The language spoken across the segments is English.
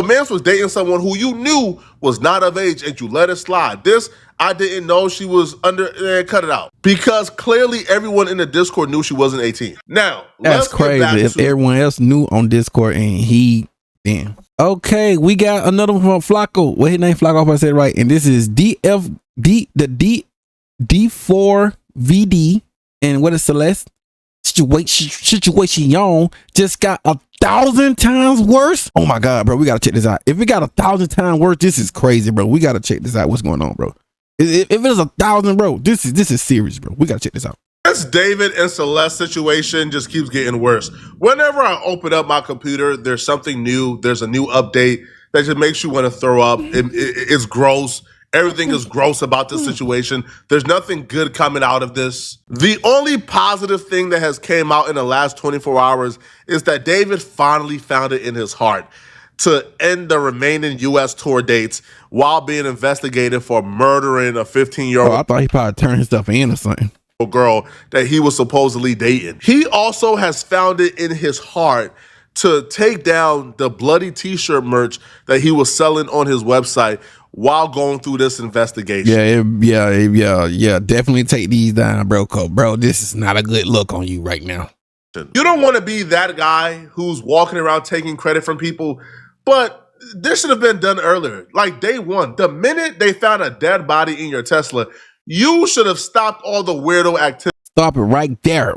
The man was dating someone who you knew was not of age and you let it slide. This, I didn't know she was under, cut it out. Because clearly everyone in the Discord knew she wasn't 18. Now, that's crazy. If everyone else knew on Discord and he, damn. Okay, we got another one from Flacco. What his name? Flacco, I hope I said it right. And this is D4vd and what is Celeste? Situation just got 1,000 times worse. Oh my god, bro, we gotta check this out. If it got 1,000 times worse, this is crazy, bro. We gotta check this out. What's going on, bro? If it was 1,000, bro, this is serious, bro. We gotta check this out. This David and Celeste situation just keeps getting worse. Whenever I open up my computer, there's something new. There's a new update that just makes you want to throw up. It's gross. Everything is gross about this situation. There's nothing good coming out of this. The only positive thing that has came out in the last 24 hours is that David finally found it in his heart to end the remaining U.S. tour dates while being investigated for murdering a 15-year-old. Oh, I thought he probably turned his stuff in or something. Girl that he was supposedly dating. He also has found it in his heart to take down the bloody t-shirt merch that he was selling on his website while going through this investigation. Yeah. Definitely take these down, bro. Bro, this is not a good look on you right now. You don't want to be that guy who's walking around taking credit from people, but this should have been done earlier. Like day one, the minute they found a dead body in your Tesla, you should have stopped all the weirdo activities. Stop it right there.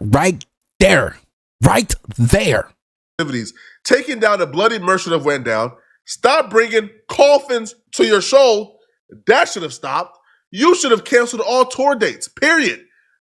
Taking down the bloody merch should have went down. Stop bringing coffins to your show. That should have stopped. You should have canceled all tour dates, period.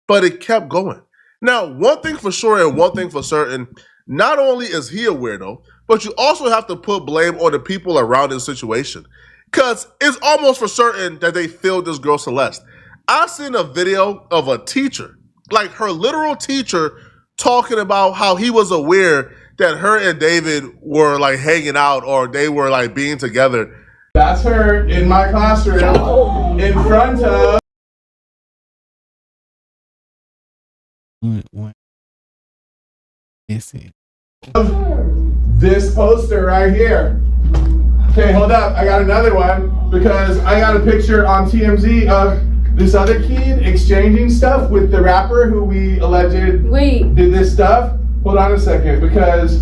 But it kept going. Now, one thing for sure and one thing for certain, not only is he a weirdo, but you also have to put blame on the people around this situation. Because it's almost for certain that they failed this girl Celeste. I've seen a video of a teacher, like her literal teacher, talking about how he was aware that her and David were like hanging out or they were like being together. That's her in my classroom in front of. This poster right here. Okay, hold up. I got another one because I got a picture on TMZ of this other kid exchanging stuff with the rapper who we alleged did this stuff. Hold on a second, because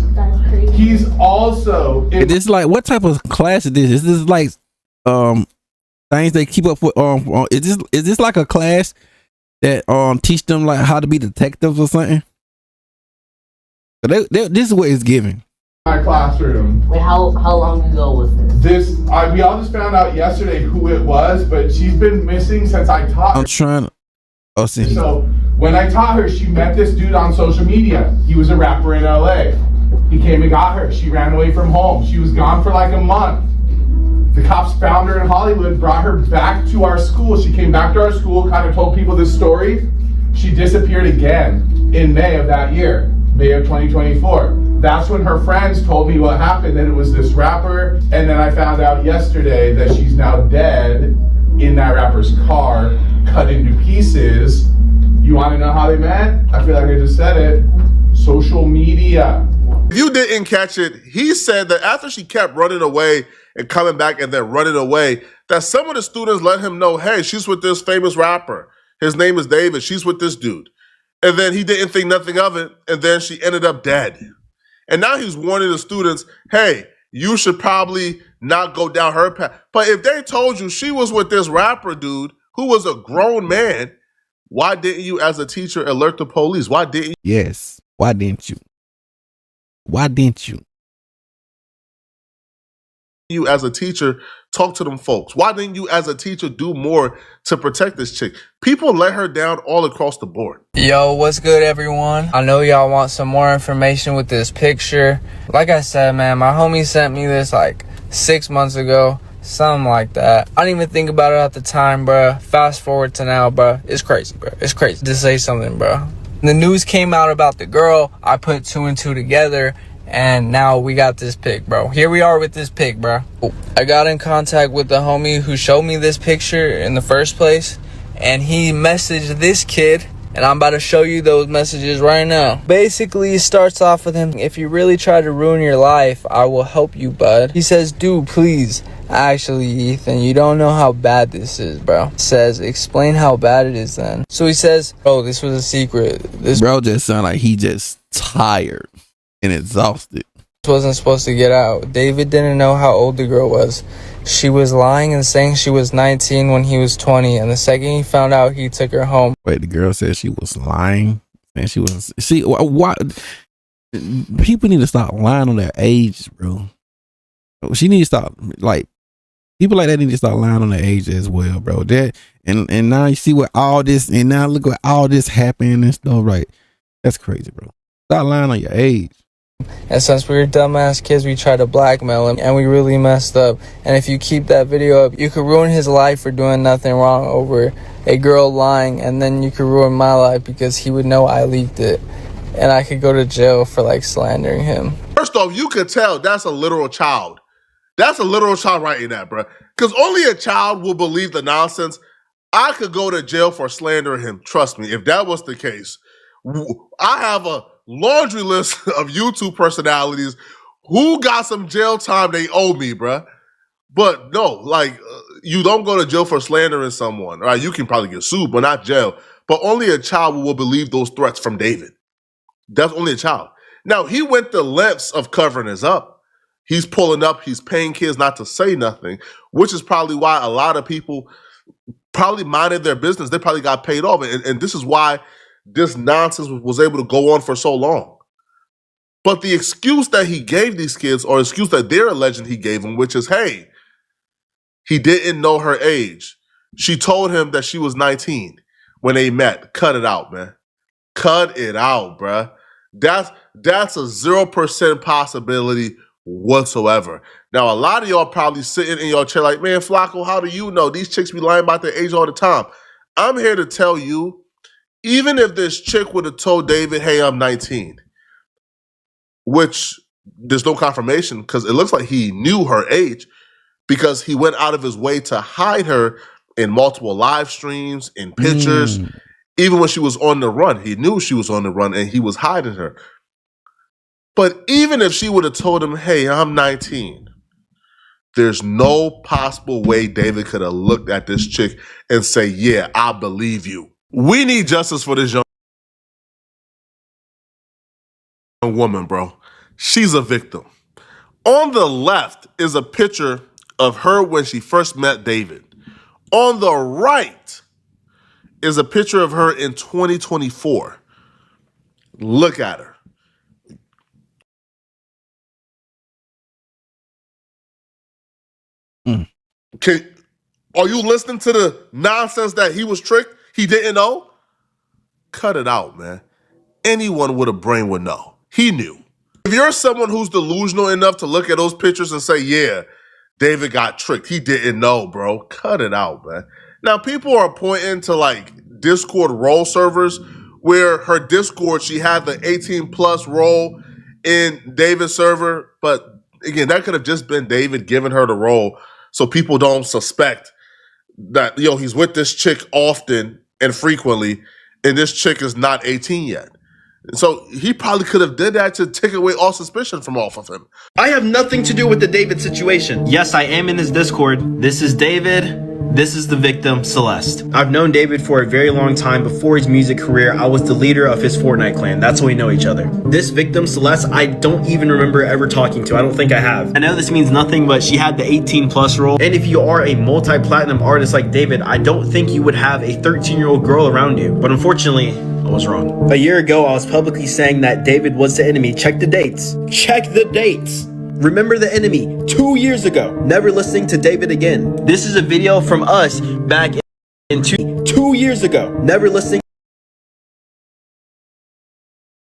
he's also is this like, what type of class is this? Is this like things they keep up with? Is this like a class that teach them like how to be detectives or something? But this is what it's giving. My classroom. Wait, how long ago was this? We all just found out yesterday who it was, but she's been missing since I taught her. I'm trying to. Oh, see. So when I taught her, she met this dude on social media. He was a rapper in LA. He came and got her. She ran away from home. She was gone for like a month. The cops found her in Hollywood, brought her back to our school. She came back to our school, kind of told people this story. She disappeared again in May of that year, May of 2024. That's when her friends told me what happened, that it was this rapper. And then I found out yesterday that she's now dead in that rapper's car, cut into pieces. You want to know how they met? I feel like I just said it. Social media. If you didn't catch it, he said that after she kept running away and coming back and then running away, that some of the students let him know, hey, she's with this famous rapper. His name is David. She's with this dude. And then he didn't think nothing of it. And then she ended up dead. And now he's warning the students, hey, you should probably not go down her path. But if they told you she was with this rapper dude who was a grown man, why didn't you as a teacher alert the police? Why didn't you? Yes. Why didn't you? Why didn't you? You as a teacher talk to them folks? Why didn't you as a teacher do more to protect this chick? People let her down all across the board. Yo, what's good, everyone? I know y'all want some more information with this picture. Like I said, man, my homie sent me this like 6 months ago, something like that. I didn't even think about it at the time, bruh. Fast forward to now, bruh. It's crazy, bruh. It's crazy to say something, bruh. The news came out about the girl. I put 2 and 2 together, and now we got this pic, bro. Here we are with this pic, bro. I got in contact with the homie who showed me this picture in the first place, and he messaged this kid And I'm about to show you those messages right now. Basically, it starts off with him, if you really try to ruin your life, I will help you, bud. He says, dude, please. Actually, Ethan, you don't know how bad this is, bro. Says, explain how bad it is then. So he says, oh, this was a secret. This Bro just sound like he just tired and exhausted. wasn't supposed to get out. David didn't know how old the girl was. She was lying and saying she was 19 when he was 20. And the second he found out, he took her home. Wait, the girl said she was lying? And she was... See, why... People need to stop lying on their age, bro. She needs to stop, like... People like that need to start lying on their age as well, bro. That and now you see what all this, and now look what all this happened and stuff, right? That's crazy, bro. Stop lying on your age. And since we were dumbass kids, we tried to blackmail him, and we really messed up. And if you keep that video up, you could ruin his life for doing nothing wrong over a girl lying, and then you could ruin my life because he would know I leaked it, and I could go to jail for like slandering him. First off, you could tell that's a literal child. That's a literal child writing that, bro. Because only a child will believe the nonsense. I could go to jail for slandering him. Trust me, if that was the case. I have a laundry list of YouTube personalities who got some jail time they owe me, bro. But no, like, you don't go to jail for slandering someone. Right? You can probably get sued, but not jail. But only a child will believe those threats from David. That's only a child. Now, he went the lengths of covering his up. He's pulling up, he's paying kids not to say nothing, which is probably why a lot of people probably minded their business. They probably got paid off. And this is why this nonsense was able to go on for so long. But the excuse that he gave these kids, or excuse that they're alleging he gave them, which is, hey, he didn't know her age. She told him that she was 19 when they met. Cut it out, man. Cut it out, bruh. That's a 0% possibility whatsoever. Now, a lot of y'all probably sitting in your chair like, man, Flacco, how do you know? These chicks be lying about their age all the time. I'm here to tell you, even if this chick would have told David, hey, I'm 19, which there's no confirmation because it looks like he knew her age because he went out of his way to hide her in multiple live streams, in pictures. Even when she was on the run, he knew she was on the run and he was hiding her. But even if she would have told him, hey, I'm 19, there's no possible way David could have looked at this chick and say, yeah, I believe you. We need justice for this young woman, bro. She's a victim. On the left is a picture of her when she first met David. On the right is a picture of her in 2024. Look at her. Are you listening to the nonsense that he was tricked? He didn't know? Cut it out, man. Anyone with a brain would know. He knew. If you're someone who's delusional enough to look at those pictures and say, yeah, David got tricked, he didn't know, bro. Cut it out, man. Now, people are pointing to like Discord role servers where her Discord, she had the 18 plus role in David's server. But again, that could have just been David giving her the role so people don't suspect that, he's with this chick often and frequently, and this chick is not 18 yet. So he probably could have did that to take away all suspicion from off of him. I have nothing to do with the David situation. Yes, I am in this Discord. This is David. This is the victim, Celeste. I've known David for a very long time. Before his music career, I was the leader of his Fortnite clan. That's how we know each other. This victim, Celeste, I don't even remember ever talking to. I don't think I have. I know this means nothing, but she had the 18 plus role. And if you are a multi-platinum artist like David, I don't think you would have a 13-year-old girl around you. But unfortunately, I was wrong. A year ago, I was publicly saying that David was the enemy. Check the dates. Check the dates. Remember the enemy 2 years ago. Never listening to David again. This is a video from us back in 2 years ago. Never listening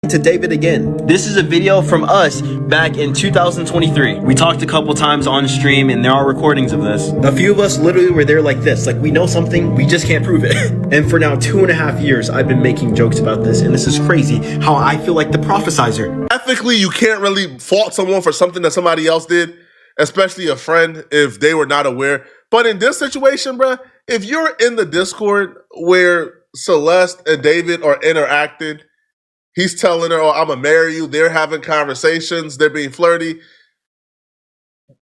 to David again. This is a video from us back in 2023. We talked a couple times on stream and there are recordings of this. A few of us literally were there like this, like we know something, we just can't prove it. And for now 2.5 years, I've been making jokes about this, and this is crazy how I feel like the prophesizer. Ethically, you can't really fault someone for something that somebody else did, especially a friend if they were not aware. But in this situation, bruh, if you're in the Discord where Celeste and David are interacting. He's telling her, "Oh, I'm gonna marry you." They're having conversations. They're being flirty.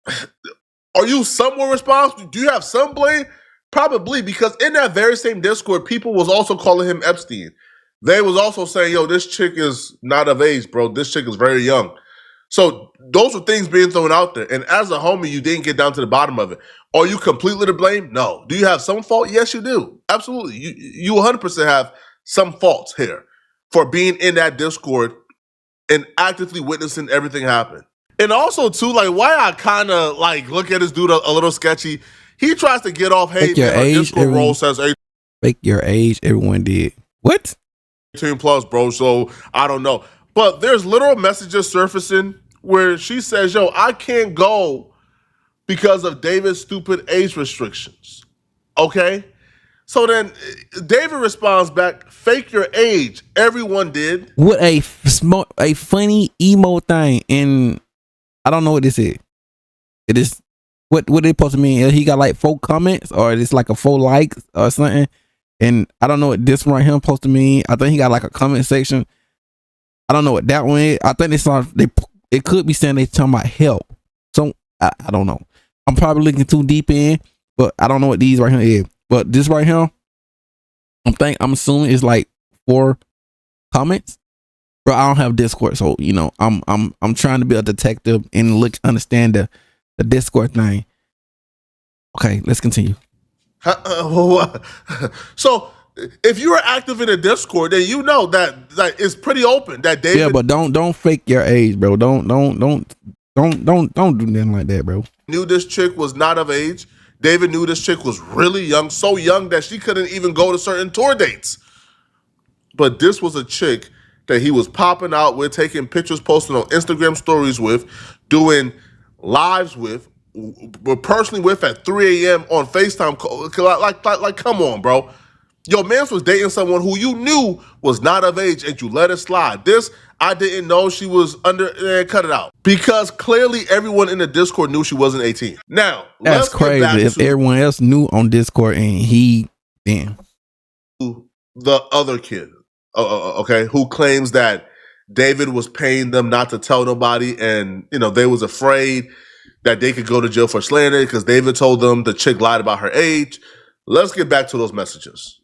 Are you somewhat responsible? Do you have some blame? Probably, because in that very same Discord, people was also calling him Epstein. They was also saying, "Yo, this chick is not of age, bro. This chick is very young." So those were things being thrown out there. And as a homie, you didn't get down to the bottom of it. Are you completely to blame? No. Do you have some fault? Yes, you do. Absolutely. You 100% have some faults here for being in that Discord and actively witnessing everything happen. And also, too, like, why I kind of, like, look at this dude a little sketchy. He tries to get off, hey, man, our Discord role says fake your age. Everyone did. What? 18 plus, bro, so I don't know. But there's literal messages surfacing where she says, yo, I can't go because of David's stupid age restrictions. Okay? So then David responds back, fake your age. Everyone did. What a funny emo thing. And I don't know what this is. It is what it supposed to mean. He got like 4 comments or it's like a 4 likes or something. And I don't know what this right here supposed to mean. I think he got like a comment section. I don't know what that one is. I think it could be saying they talking about help. So I don't know. I'm probably looking too deep in, but I don't know what these right here is. But this right here, I'm assuming it's like 4 comments. Bro, I don't have Discord, so you know, I'm trying to be a detective and understand the Discord thing. Okay, let's continue. So if you are active in a Discord, then you know that it's pretty open. That David, yeah, but don't fake your age, bro. Don't do nothing like that, bro. Knew this chick was not of age. David knew this chick was really young, so young that she couldn't even go to certain tour dates. But this was a chick that he was popping out with, taking pictures, posting on Instagram stories with, doing lives with, but personally with at 3 a.m. on FaceTime. Like, come on, bro. Your man was dating someone who you knew was not of age and you let it slide. This, I didn't know she was under, cut it out. Because clearly everyone in the Discord knew she wasn't 18. Now, that's crazy. If everyone else knew on Discord and he, damn. The other kid, okay, who claims that David was paying them not to tell nobody and, you know, they was afraid that they could go to jail for slander because David told them the chick lied about her age. Let's get back to those messages.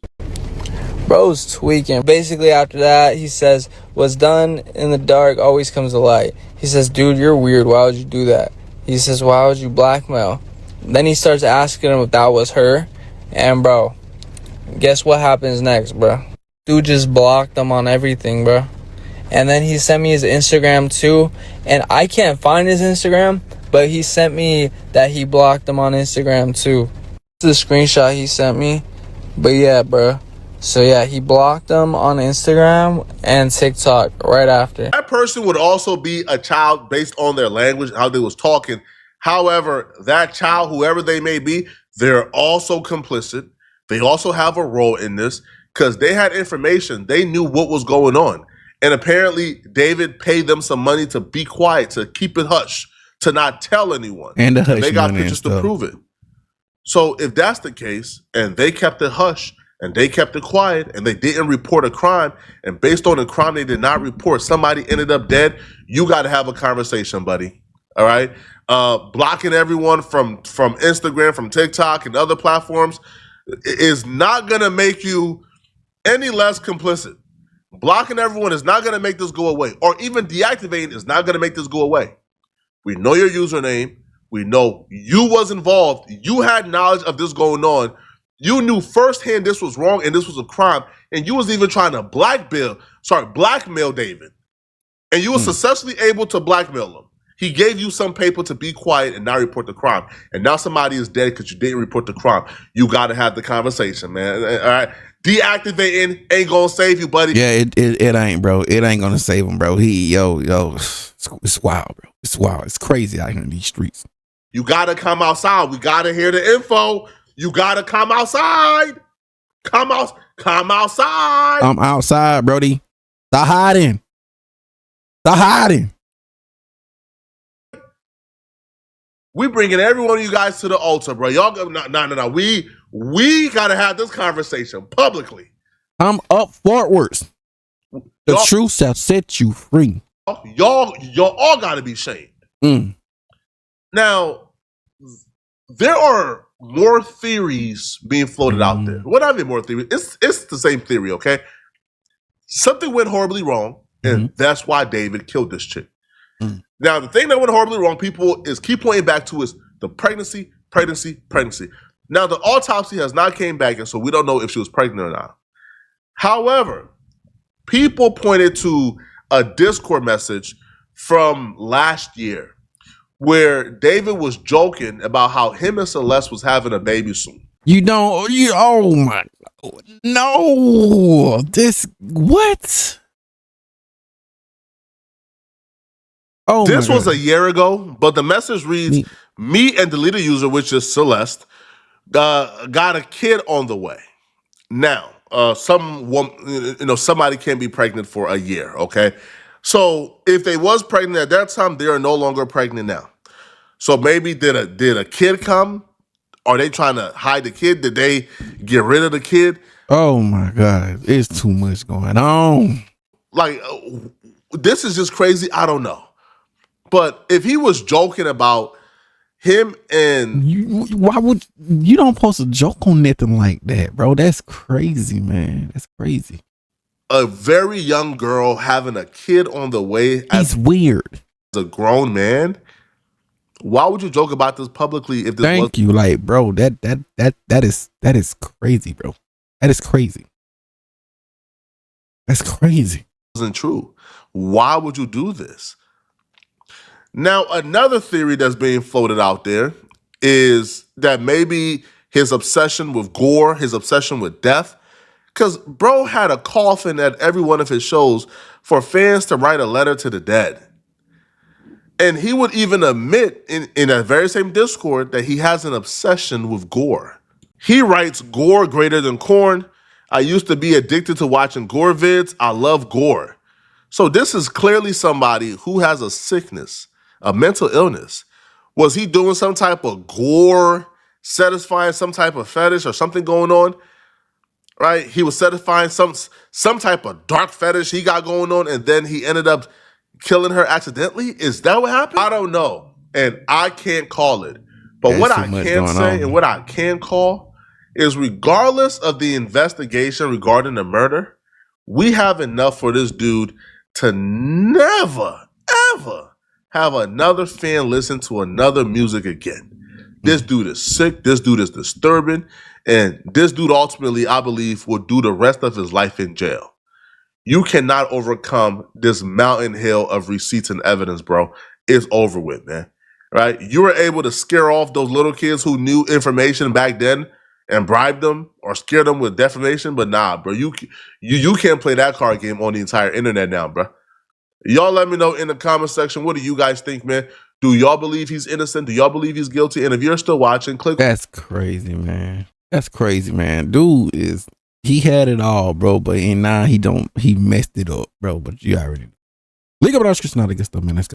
Bro's tweaking. Basically, after that, he says, what's done in the dark always comes to light. He says, dude, you're weird. Why would you do that? He says, why would you blackmail? Then he starts asking him if that was her. And, bro, guess what happens next, bro? Dude just blocked him on everything, bro. And then he sent me his Instagram, too. And I can't find his Instagram, but he sent me that he blocked him on Instagram, too. This is the screenshot he sent me. But, yeah, bro. So, yeah, he blocked them on Instagram and TikTok right after. That person would also be a child based on their language, how they was talking. However, that child, whoever they may be, they're also complicit. They also have a role in this because they had information. They knew what was going on. And apparently, David paid them some money to be quiet, to keep it hush, to not tell anyone. And the hush they got money pictures to prove it. So if that's the case, and they kept it hush, and they kept it quiet, and they didn't report a crime, and based on the crime they did not report, somebody ended up dead, you got to have a conversation, buddy. All right? Blocking everyone from Instagram, from TikTok, and other platforms is not going to make you any less complicit. Blocking everyone is not going to make this go away, or even deactivating is not going to make this go away. We know your username. We know you was involved. You had knowledge of this going on. You knew firsthand this was wrong and this was a crime, and you was even trying to blackmail David. And you were successfully able to blackmail him. He gave you some paper to be quiet and not report the crime. And now somebody is dead because you didn't report the crime. You got to have the conversation, man. All right? Deactivating ain't going to save you, buddy. Yeah, it ain't, bro. It ain't going to save him, bro. It's wild, bro. It's wild. It's crazy out here in these streets. You got to come outside. We got to hear the info. You gotta come outside. Come outside. I'm outside, Brody. Stop hiding. We bringing every one of you guys to the altar, bro. Y'all, no. We gotta have this conversation publicly. I'm up forwards. The truth shall set you free. Y'all all got to be shamed. Now, there are more theories being floated out there. What I mean, more theories? It's the same theory, okay? Something went horribly wrong, and that's why David killed this chick. Now, the thing that went horribly wrong, people is keep pointing back to is the pregnancy. Now, the autopsy has not came back, and so we don't know if she was pregnant or not. However, people pointed to a Discord message from last year where David was joking about how him and Celeste was having a baby soon. Oh my, no, what? Oh, this was a year ago, but the message reads, me and the leader user, which is Celeste, got a kid on the way. Now, somebody can be pregnant for a year, okay? So if they was pregnant at that time, they are no longer pregnant now. So maybe did a kid come? Are they trying to hide the kid? Did they get rid of the kid? Oh my God, it's too much going on. Like, this is just crazy. I don't know. But if he was joking about him and why would you don't post a joke on nothing like that, bro? That's crazy, man. That's crazy. A very young girl having a kid on the way. He's weird. As a grown man, why would you joke about this publicly? If this Thank you, like, bro, that is crazy, bro. That is crazy. That's crazy. Wasn't true. Why would you do this? Now, another theory that's being floated out there is that maybe his obsession with gore, his obsession with death, because bro had a coffin at every one of his shows for fans to write a letter to the dead. And he would even admit in that very same Discord that he has an obsession with gore. He writes, gore greater than corn. I used to be addicted to watching gore vids. I love gore. So this is clearly somebody who has a sickness, a mental illness. Was he doing some type of gore, satisfying some type of fetish or something going on? Right? He was satisfying some type of dark fetish he got going on, and then he ended up killing her accidentally? Is that what happened? I don't know, and I can't call it. But what I can say and what I can call is, regardless of the investigation regarding the murder, we have enough for this dude to never, ever have another fan listen to another music again. This dude is sick. This dude is disturbing. And this dude ultimately, I believe, will do the rest of his life in jail. You cannot overcome this mountain hill of receipts and evidence, bro. It's over with, man. Right? You were able to scare off those little kids who knew information back then and bribe them or scare them with defamation. But nah, bro, you can't play that card game on the entire internet now, bro. Y'all let me know in the comment section. What do you guys think, man? Do y'all believe he's innocent? Do y'all believe he's guilty? And if you're still watching, click. That's crazy, man. That's crazy, man. Dude he had it all, bro, but now he messed it up, bro. But you already know. League of Description, not against them, man. Let's go.